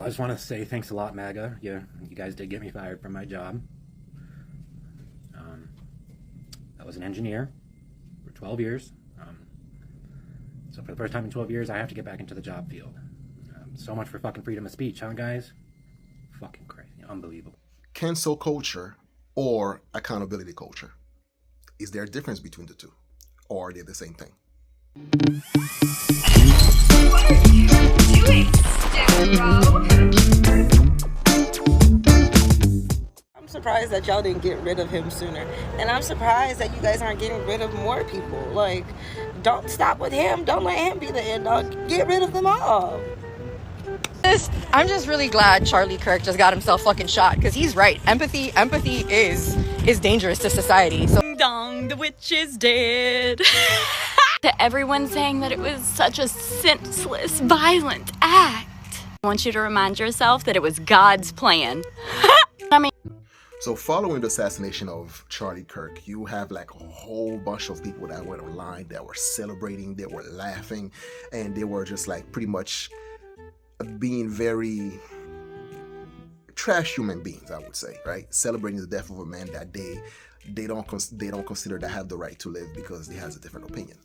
I just want to say thanks a lot, MAGA. Yeah, you guys did get me fired from my job. Um, I was an engineer for 12 years. So for the first time in 12 years, I have to get back into the job field. So much for fucking freedom of speech, huh, guys? Fucking crazy. Unbelievable. Cancel culture or accountability culture? Is there a difference between the two? Or are they the same thing? What are you doing, Sparrow? I'm surprised that y'all didn't get rid of him sooner. And I'm surprised that you guys aren't getting rid of more people. Like, don't stop with him. Don't let him be the end dog. Get rid of them all. I'm just really glad Charlie Kirk just got himself fucking shot, because he's right. Empathy is dangerous to society. So Ding dong, the witch is dead. To everyone saying that it was such a senseless, violent act, I want you to remind yourself that it was God's plan. So following the assassination of Charlie Kirk, you have like a whole bunch of people that went online that were celebrating, they were laughing, and they were just like pretty much being very trash human beings, I would say, right? Celebrating the death of a man that they don't consider that have the right to live because he has a different opinion.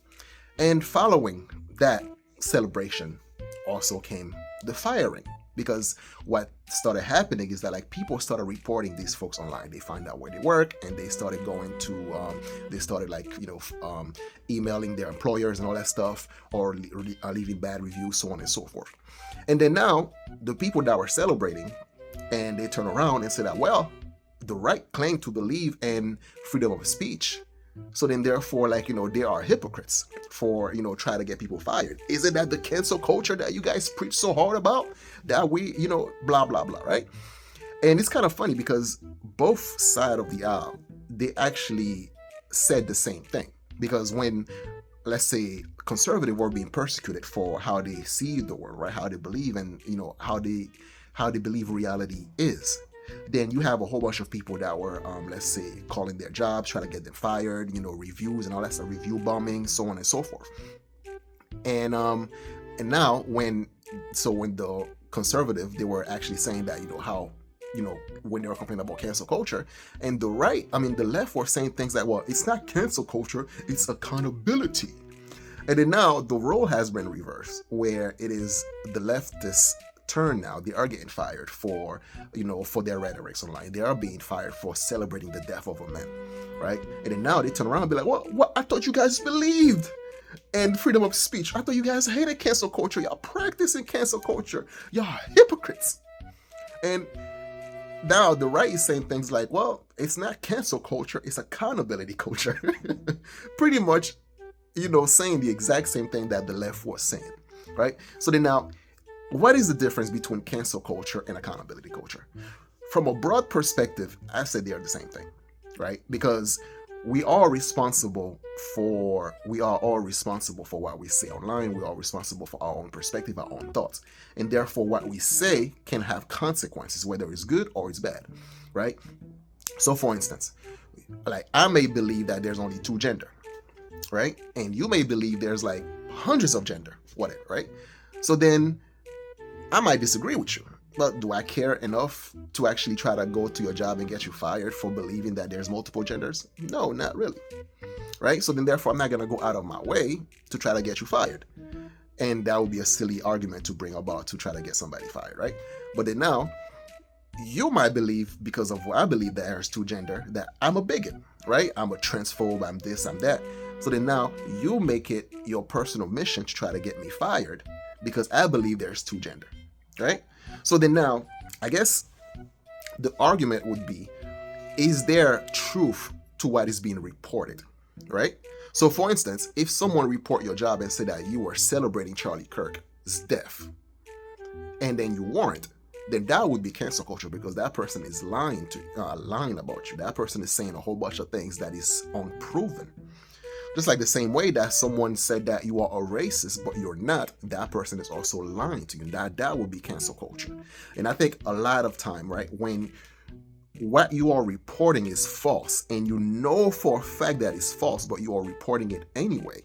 And following that celebration also came the firing, because what started happening is that like people started reporting these folks online. They find out where they work, and they started going to emailing their employers and all that stuff, or leaving bad reviews, so on and so forth. And then now the people that were celebrating, and they turn around and say that, well, the right claim to believe in freedom of speech, so then therefore, like, they are hypocrites for, try to get people fired. Isn't that the cancel culture that you guys preach so hard about? That we, blah, blah, blah, right? And it's kind of funny because both sides of the aisle, they actually said the same thing. Because when, let's say, conservatives were being persecuted for how they see the world, right? How they believe, and, how they believe reality is. Then you have a whole bunch of people that were, let's say, calling their jobs, trying to get them fired, reviews and all that stuff, review bombing, so on and so forth. And now when the conservative, they were actually saying that, when they were complaining about cancel culture, and the left were saying things like, well, it's not cancel culture, it's accountability. And then now the role has been reversed, where it is the leftists turn now. They are getting fired for their rhetorics online. They are being fired for celebrating the death of a man, right? And then now they turn around and be like, what? I thought you guys believed in freedom of speech. I thought you guys hated cancel culture. Y'all practicing cancel culture. Y'all hypocrites. And now the right is saying things like, well, it's not cancel culture, it's accountability culture. Pretty much, saying the exact same thing that the left was saying, right? So then now, what is the difference between cancel culture and accountability culture? From a broad perspective, I said they are the same thing, right? Because we are all responsible for what we say online. We are responsible for our own perspective, our own thoughts. And therefore, what we say can have consequences, whether it's good or it's bad, right? So for instance, like, I may believe that there's only two gender, right? And you may believe there's like hundreds of gender, whatever, right? So then I might disagree with you, but do I care enough to actually try to go to your job and get you fired for believing that there's multiple genders? No, not really, right? So then therefore, I'm not going to go out of my way to try to get you fired. And that would be a silly argument to bring about to try to get somebody fired, right? But then now, you might believe, because of what I believe that there's two gender, that I'm a bigot, right? I'm a transphobe, I'm this, I'm that. So then now, you make it your personal mission to try to get me fired because I believe there's two gender, right? So then now, I guess the argument would be, is there truth to what is being reported, right? So for instance, if someone report your job and say that you were celebrating Charlie Kirk's death, and then you weren't, then that would be cancel culture, because that person is lying about you. That person is saying a whole bunch of things that is unproven. Just like the same way that someone said that you are a racist, but you're not, that person is also lying to you. That would be cancel culture. And I think a lot of time, right, when what you are reporting is false, and you know for a fact that it's false, but you are reporting it anyway,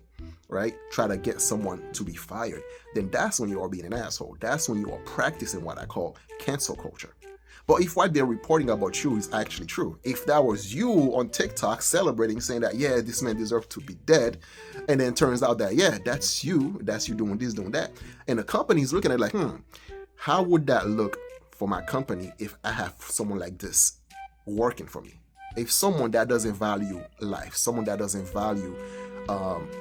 right, try to get someone to be fired, then that's when you are being an asshole. That's when you are practicing what I call cancel culture. But if what they're reporting about you is actually true, if that was you on TikTok celebrating, saying that, yeah, this man deserves to be dead, and then turns out that, yeah, that's you doing this, doing that, and the company is looking at it like, how would that look for my company if I have someone like this working for me? If someone that doesn't value life, someone that doesn't value,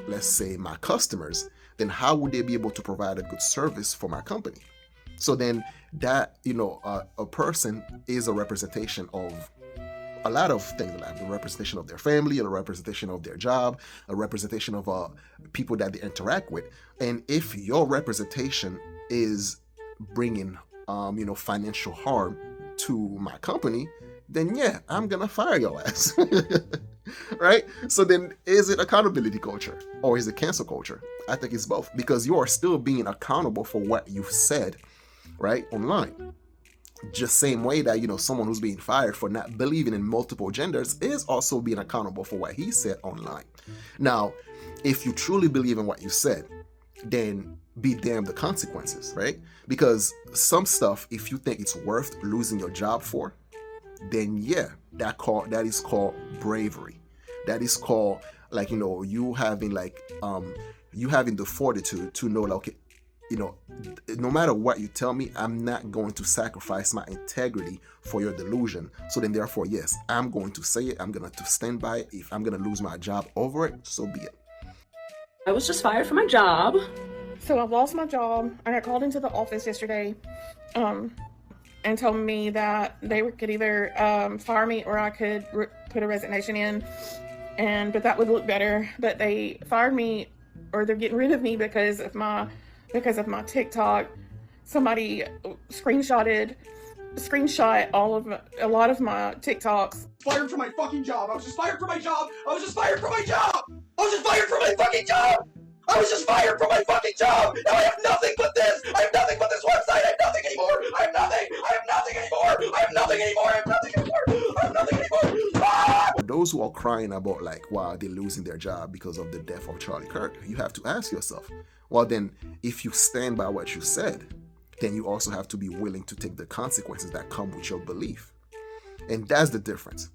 let's say, my customers, then how would they be able to provide a good service for my company? So then that, a person is a representation of a lot of things in life. A representation of their family, a representation of their job, a representation of people that they interact with. And if your representation is bringing, financial harm to my company, then yeah, I'm gonna fire your ass. Right? So then, is it accountability culture or is it cancel culture? I think it's both, because you are still being accountable for what you've said, right, online. Just same way that, someone who's being fired for not believing in multiple genders is also being accountable for what he said online. Now, if you truly believe in what you said, then be damned the consequences, right? Because some stuff, if you think it's worth losing your job for, then yeah, that is called bravery. That is called, like, you having the fortitude to know, like, okay, no matter what you tell me, I'm not going to sacrifice my integrity for your delusion. So then therefore, yes, I'm going to say it. I'm going to stand by it. If I'm going to lose my job over it, so be it. I was just fired from my job. So I lost my job. I got called into the office yesterday and told me that they could either fire me or I could put a resignation in, but that would look better. But they fired me, or they're getting rid of me because of my TikTok. Somebody screenshot a lot of my TikToks. Fired from my fucking job. I was just fired from my job. I was just fired from my job. I was just fired from my fucking job. I was just fired from my fucking job. Now I have nothing but this. I have nothing but this website. I have nothing anymore. I have nothing. I have nothing anymore. I have nothing anymore. I have nothing anymore. I have nothing anymore. Ah! For those who are crying about, like, wow, they're losing their job because of the death of Charlie Kirk, you have to ask yourself, well, then, if you stand by what you said, then you also have to be willing to take the consequences that come with your belief. And that's the difference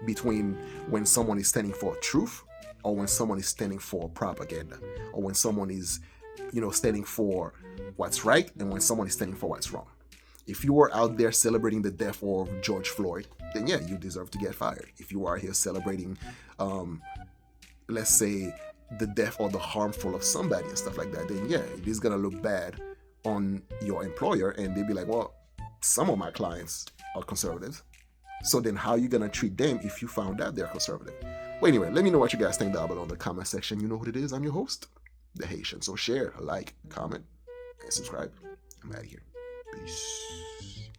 between when someone is standing for truth, or when someone is standing for propaganda, or when someone is, standing for what's right, and when someone is standing for what's wrong. If you are out there celebrating the death of George Floyd, then yeah, you deserve to get fired. If you are here celebrating, let's say, the death or the harmful of somebody and stuff like that, then yeah, it is gonna look bad on your employer, and they'll be like, well, some of my clients are conservatives, so then how are you gonna treat them if you found out they're conservative? Well, anyway, let me know what you guys think down below in the comment section. You know what it is. I'm your host, The Haitian. So share, like, comment, and subscribe. I'm out of here. Peace.